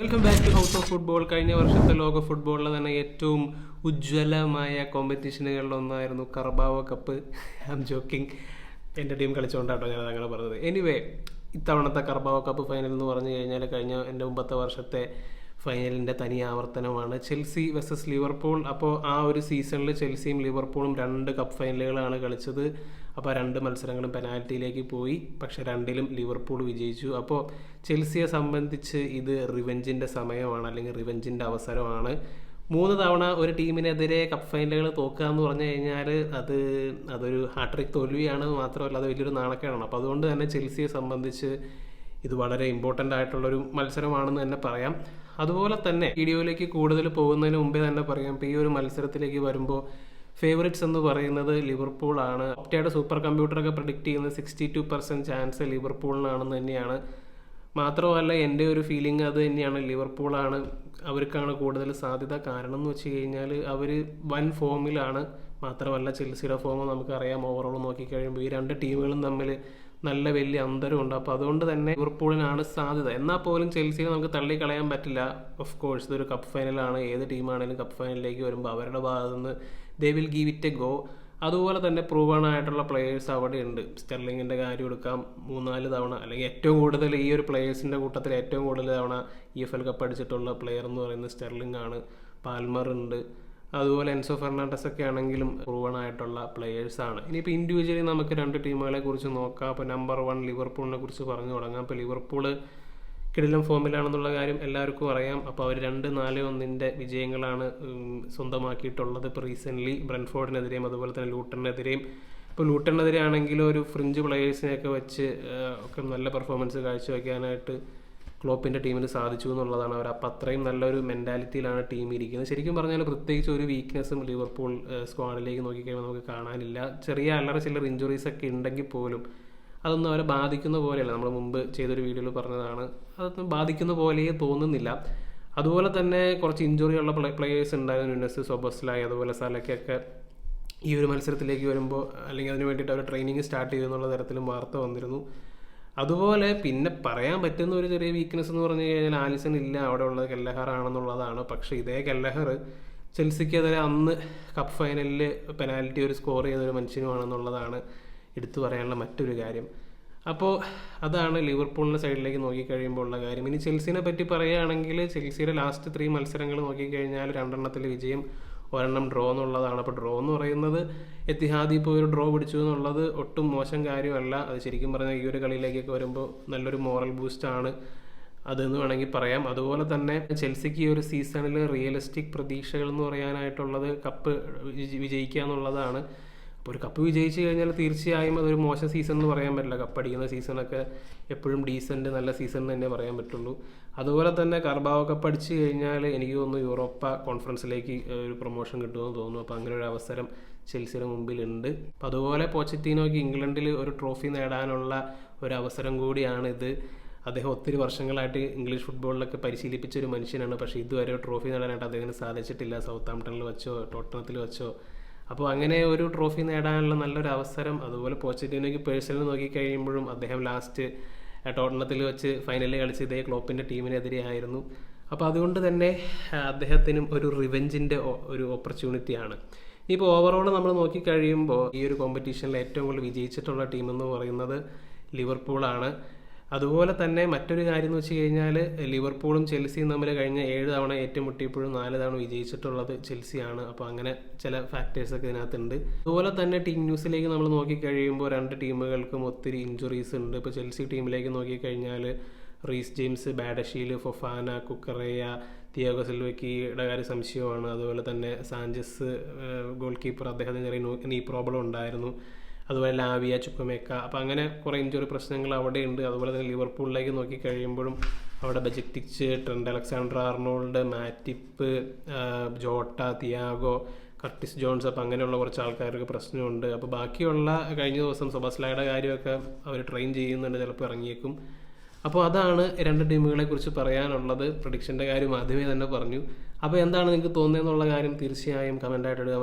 Welcome back to house of football. കഴിഞ്ഞ വർഷത്തെ ലോക ഫുട്ബോളിലെ തന്നെ ഏറ്റവും ഉജ്ജ്വലമായ കോമ്പറ്റീഷനുകളിലൊന്നായിരുന്നു Carabao Cup. I am joking, എൻ്റെ ടീം കളിച്ചുകൊണ്ടാട്ടോ ഞാൻ അങ്ങനെ പറഞ്ഞത്. എനിവേ, ഇത്തവണത്തെ കർബാവോ കപ്പ് ഫൈനൽ എന്ന് പറഞ്ഞു കഴിഞ്ഞാൽ എൻ്റെ മുമ്പത്തെ വർഷത്തെ ഫൈനലിൻ്റെ തനി ആവർത്തനമാണ്. Chelsea versus Liverpool. അപ്പോൾ ആ ഒരു സീസണിൽ ചെൽസിയും ലിവർപൂളും 2 കപ്പ് ഫൈനലുകളാണ് കളിച്ചത്. അപ്പോൾ 2 മത്സരങ്ങളും പെനാൽറ്റിയിലേക്ക് പോയി. പക്ഷേ 2ലും ലിവർപൂൾ വിജയിച്ചു. അപ്പോൾ ചെൽസിയെ സംബന്ധിച്ച് ഇത് റിവെഞ്ചിൻ്റെ സമയമാണ്, അല്ലെങ്കിൽ റിവെഞ്ചിൻ്റെ അവസരമാണ്. 3 തവണ ഒരു ടീമിനെതിരെ കപ്പ് ഫൈനലുകൾ തോക്കുക എന്ന് പറഞ്ഞു കഴിഞ്ഞാൽ അതൊരു ഹാട്രിക് തോൽവിയാണ്. മാത്രമല്ല അത് വലിയൊരു നാണക്കേടാണ്. അപ്പോൾ അതുകൊണ്ട് തന്നെ ചെൽസിയെ സംബന്ധിച്ച് ഇത് വളരെ ഇമ്പോർട്ടൻ്റ് ആയിട്ടുള്ളൊരു മത്സരമാണെന്ന് തന്നെ പറയാം. അതുപോലെ തന്നെ വീഡിയോയിലേക്ക് കൂടുതൽ പോകുന്നതിന് മുമ്പേ തന്നെ പറയാം, ഇപ്പോൾ ഈ ഒരു മത്സരത്തിലേക്ക് വരുമ്പോൾ ഫേവറേറ്റ്സ് എന്ന് പറയുന്നത് ലിവർപൂളാണ്. ഒപ്റ്റയുടെ സൂപ്പർ കമ്പ്യൂട്ടറൊക്കെ പ്രിഡിക്റ്റ് ചെയ്യുന്നത് 62% ചാൻസ് ലിവർപൂളിനാണെന്ന് തന്നെയാണ്. മാത്രമല്ല എൻ്റെ ഒരു ഫീലിംഗ് അത് തന്നെയാണ്, ലിവർപൂളാണ്, അവർക്കാണ് കൂടുതൽ സാധ്യത. കാരണം എന്ന് വെച്ച് കഴിഞ്ഞാൽ അവർ വൻ ഫോമിലാണ്. മാത്രമല്ല ചെൽസിയുടെ ഫോം നമുക്കറിയാം. ഓവറോൾ നോക്കിക്കഴിയുമ്പോൾ ഈ 2 ടീമുകളും തമ്മിൽ നല്ല വലിയ അന്തരമുണ്ട്. അപ്പോൾ അതുകൊണ്ട് തന്നെ ലിവർപൂളിനാണ് സാധ്യത. എന്നാൽ പോലും ചെൽസിയെ നമുക്ക് തള്ളിക്കളയാൻ പറ്റില്ല. ഓഫ് കോഴ്സ് ഇതൊരു കപ്പ് ഫൈനലാണ്. ഏത് ടീമാണെങ്കിലും കപ്പ് ഫൈനലിലേക്ക് വരുമ്പോൾ അവരുടെ ഭാഗത്തു നിന്ന് they will give it A go. അതുപോലെ തന്നെ പ്രൂവൺ ആയിട്ടുള്ള പ്ലെയേഴ്സ് അവിടെ ഉണ്ട്. സ്റ്റെർലിങ്ങിൻ്റെ കാര്യം എടുക്കാം, 3-4 തവണ, അല്ലെങ്കിൽ ഏറ്റവും കൂടുതൽ ഈ ഒരു പ്ലെയേഴ്സിൻ്റെ കൂട്ടത്തിൽ ഏറ്റവും കൂടുതൽ തവണ EFL കപ്പ് അടിച്ചിട്ടുള്ള പ്ലെയർ എന്ന് പറയുന്നത് സ്റ്റെർലിംഗ് ആണ്. പാൽമർ ഉണ്ട്, അതുപോലെ എൻസോ ഫെർണാണ്ടസ് ഒക്കെ ആണെങ്കിലും പ്രൂവൺ ആയിട്ടുള്ള പ്ലെയേഴ്സാണ്. ഇനിയിപ്പോൾ ഇൻഡിവിജ്വലി നമുക്ക് 2 ടീമുകളെ കുറിച്ച് നോക്കാം. അപ്പോൾ നമ്പർ 1 ലിവർപൂളിനെ കുറിച്ച് പറഞ്ഞു തുടങ്ങാം. അപ്പോൾ ലിവർപൂൾ കിടിലം ഫോമിലാണെന്നുള്ള കാര്യം എല്ലാവർക്കും അറിയാം. അപ്പോൾ അവർ 2-4-1 വിജയങ്ങളാണ് സ്വന്തമാക്കിയിട്ടുള്ളത്. ഇപ്പോൾ റീസെൻ്റ്ലി ബ്രെൻഫോർഡിനെതിരെയും അതുപോലെ തന്നെ ലൂട്ടണിനെതിരെയും. ഇപ്പോൾ ലൂട്ടണിനെതിരെ ആണെങ്കിലും ഒരു ഫ്രിഞ്ച് പ്ലെയേഴ്സിനെയൊക്കെ വെച്ച് ഒക്കെ നല്ല പെർഫോമൻസ് കാഴ്ചവെക്കാനായിട്ട് ക്ലോപ്പിൻ്റെ ടീമിന് സാധിച്ചു എന്നുള്ളതാണ്. അപ്പോൾ അത്രയും നല്ലൊരു മെൻറ്റാലിറ്റിയിലാണ് ടീം ഇരിക്കുന്നത്. ശരിക്കും പറഞ്ഞാൽ പ്രത്യേകിച്ച് ഒരു വീക്ക്നെസ്സും ലിവർപൂൾ സ്ക്വാഡിലേക്ക് നോക്കിക്കഴിയുമ്പോൾ നമുക്ക് കാണാനില്ല. ചെറിയ അല്ലറ ചില്ലറ ഇഞ്ചുറീസൊക്കെ ഉണ്ടെങ്കിൽ പോലും അതൊന്നും അവരെ ബാധിക്കുന്ന പോലെയല്ല. നമ്മൾ മുമ്പ് ചെയ്തൊരു വീഡിയോയിൽ പറഞ്ഞതാണ്, അതൊന്നും ബാധിക്കുന്ന പോലെയേ തോന്നുന്നില്ല. അതുപോലെ തന്നെ കുറച്ച് ഇഞ്ചുറി ഉള്ള പ്ലെയേഴ്സ് ഉണ്ടായിരുന്നു. നുനസ്, സൊബോസ്ലായ്, അതുപോലെ സലക്കൊക്കെ ഈ ഒരു മത്സരത്തിലേക്ക് വരുമ്പോൾ അല്ലെങ്കിൽ അതിന് വേണ്ടിയിട്ട് അവർ ട്രെയിനിങ് സ്റ്റാർട്ട് ചെയ്തെന്നുള്ള തരത്തിലും വാർത്ത വന്നിരുന്നു. അതുപോലെ പിന്നെ പറയാൻ പറ്റുന്ന ഒരു ചെറിയ വീക്ക്നെസ് എന്ന് പറഞ്ഞു കഴിഞ്ഞാൽ ആലിസൺ ഇല്ല, അവിടെ ഉള്ളത് കെല്ലഹർ ആണെന്നുള്ളതാണ്. പക്ഷേ ഇതേ കെല്ലഹർ ചെൽസിക്കെതിരെ അന്ന് കപ്പ് ഫൈനലിൽ പെനാൽറ്റി ഒരു സ്കോർ ചെയ്തൊരു മനുഷ്യനുമാണെന്നുള്ളതാണ് എടുത്തു പറയാനുള്ള മറ്റൊരു കാര്യം. അപ്പോൾ അതാണ് ലിവർപൂളിൻ്റെ സൈഡിലേക്ക് നോക്കിക്കഴിയുമ്പോൾ ഉള്ള കാര്യം. ഇനി ചെൽസിനെ പറ്റി പറയുകയാണെങ്കിൽ ചെൽസിയുടെ ലാസ്റ്റ് 3 മത്സരങ്ങൾ നോക്കിക്കഴിഞ്ഞാൽ 2 വിജയം, 1 ഡ്രോ എന്നുള്ളതാണ്. അപ്പോൾ ഡ്രോ എന്ന് പറയുന്നത് എത്തിഹാദി ഇപ്പോൾ ഒരു ഡ്രോ പിടിച്ചു എന്നുള്ളത് ഒട്ടും മോശം കാര്യമല്ല. അത് ശരിക്കും പറഞ്ഞാൽ ഈ ഒരു കളിയിലേക്കൊക്കെ വരുമ്പോൾ നല്ലൊരു മോറൽ ബൂസ്റ്റാണ് അതെന്ന് വേണമെങ്കിൽ പറയാം. അതുപോലെ തന്നെ ചെൽസിക്ക് ഈ ഒരു സീസണിൽ റിയലിസ്റ്റിക് പ്രതീക്ഷകൾ എന്ന് പറയാനായിട്ടുള്ളത് കപ്പ് വിജയിക്കുക എന്നുള്ളതാണ്. അപ്പോൾ ഒരു കപ്പ് വിജയിച്ച് കഴിഞ്ഞാൽ തീർച്ചയായും അതൊരു മോശം സീസൺ എന്ന് പറയാൻ പറ്റില്ല. കപ്പടിക്കുന്ന സീസണൊക്കെ എപ്പോഴും ഡീസൻറ്റ് നല്ല സീസൺ തന്നെ പറയാൻ പറ്റുള്ളൂ. അതുപോലെ തന്നെ കർബാവോ കപ്പ് അടിച്ച് കഴിഞ്ഞാൽ എനിക്ക് തോന്നുന്നു യൂറോപ്പ കോൺഫറൻസിലേക്ക് ഒരു പ്രൊമോഷൻ കിട്ടുമെന്ന് തോന്നുന്നു. അപ്പോൾ അങ്ങനെ ഒരു അവസരം ചെൽസിയുടെ മുമ്പിലുണ്ട്. അപ്പോൾ അതുപോലെ പോച്ചറ്റീനോയ്ക്ക് ഇംഗ്ലണ്ടിൽ ഒരു ട്രോഫി നേടാനുള്ള ഒരു അവസരം കൂടിയാണിത്. അദ്ദേഹം ഒത്തിരി വർഷങ്ങളായിട്ട് ഇംഗ്ലീഷ് ഫുട്ബോളിലൊക്കെ പരിശീലിപ്പിച്ച ഒരു മനുഷ്യനാണ്. പക്ഷേ ഇതുവരെ ട്രോഫി നേടാനായിട്ട് അദ്ദേഹത്തിന് സാധിച്ചിട്ടില്ല. സൗത്താംപ്ടണിൽ വെച്ചോ ടോട്ടനത്തിൽ വെച്ചോ. അപ്പോൾ അങ്ങനെ ഒരു ട്രോഫി നേടാനുള്ള നല്ലൊരു അവസരം. അതുപോലെ പോച്ചറ്റീനോയ്ക്ക് പേഴ്സണൽ നോക്കിക്കഴിയുമ്പോഴും അദ്ദേഹം ലാസ്റ്റ് ടോട്ടനത്തിൽ വെച്ച് ഫൈനലിൽ കളിച്ച് ഇതേ ക്ലോപ്പിൻ്റെ ടീമിനെതിരെ ആയിരുന്നു. അപ്പോൾ അതുകൊണ്ട് തന്നെ അദ്ദേഹത്തിനും ഒരു റിവെഞ്ചിൻ്റെ ഒരു ഓപ്പർച്യൂണിറ്റിയാണ്. ഇപ്പോൾ ഓവറോൾ നമ്മൾ നോക്കിക്കഴിയുമ്പോൾ ഈ ഒരു കോമ്പറ്റീഷനിൽ ഏറ്റവും കൂടുതൽ വിജയിച്ചിട്ടുള്ള ടീമെന്ന് പറയുന്നത് ലിവർപൂളാണ്. അതുപോലെ തന്നെ മറ്റൊരു കാര്യം എന്ന് വെച്ച് കഴിഞ്ഞാൽ ലിവർപൂളും ചെൽസിയും തമ്മിൽ കഴിഞ്ഞ 7 തവണ ഏറ്റുമുട്ടിയപ്പോഴും 4 തവണ വിജയിച്ചിട്ടുള്ളത് ചെൽസിയാണ്. അപ്പോൾ അങ്ങനെ ചില ഫാക്ടേഴ്സൊക്കെ ഇതിനകത്തുണ്ട്. അതുപോലെ തന്നെ ടീം ന്യൂസിലേക്ക് നമ്മൾ നോക്കിക്കഴിയുമ്പോൾ 2 ടീമുകൾക്കും ഒത്തിരി ഇഞ്ചുറീസ് ഉണ്ട്. ഇപ്പോൾ ചെൽസി ടീമിലേക്ക് നോക്കിക്കഴിഞ്ഞാൽ റീസ് ജെയിംസ്, ബാഡഷീൽ, ഫൊഫാന, കുക്കറേയ, തിയാഗോ സിൽവയ്ക്കിയുടെ കാര്യം സംശയമാണ്. അതുപോലെ തന്നെ സാഞ്ചസ് ഗോൾ കീപ്പർ, അദ്ദേഹത്തിന് ചെറിയ നീ പ്രോബ്ലം ഉണ്ടായിരുന്നു. അതുപോലെ ലാവിയ, ചുക്കുമേക്ക. അപ്പോൾ അങ്ങനെ കുറേ ഇഞ്ചുറി പ്രശ്നങ്ങൾ അവിടെ ഉണ്ട്. അതുപോലെ തന്നെ ലിവർപൂളിലേക്ക് നോക്കിക്കഴിയുമ്പോഴും അവിടെ Bajcetic, Trent Alexander Arnold, Matip, Jota, Thiago, Curtis Jones. അപ്പോൾ അങ്ങനെയുള്ള കുറച്ച് ആൾക്കാർക്ക് പ്രശ്നമുണ്ട്. അപ്പോൾ ബാക്കിയുള്ള കഴിഞ്ഞ ദിവസം സൊബോസ്ലായുടെ കാര്യമൊക്കെ അവർ ട്രെയിൻ ചെയ്യുന്നുണ്ട്, ചിലപ്പോൾ ഇറങ്ങിയേക്കും. അപ്പോൾ അതാണ് 2 ടീമുകളെ കുറിച്ച് പറയാനുള്ളത്. പ്രഡിക്ഷൻ്റെ കാര്യം ആദ്യമേ തന്നെ പറഞ്ഞു. അപ്പോൾ എന്താണ് നിങ്ങൾക്ക് തോന്നുന്നതെന്നുള്ള കാര്യം തീർച്ചയായും കമൻ്റായിട്ട് ഇടുക.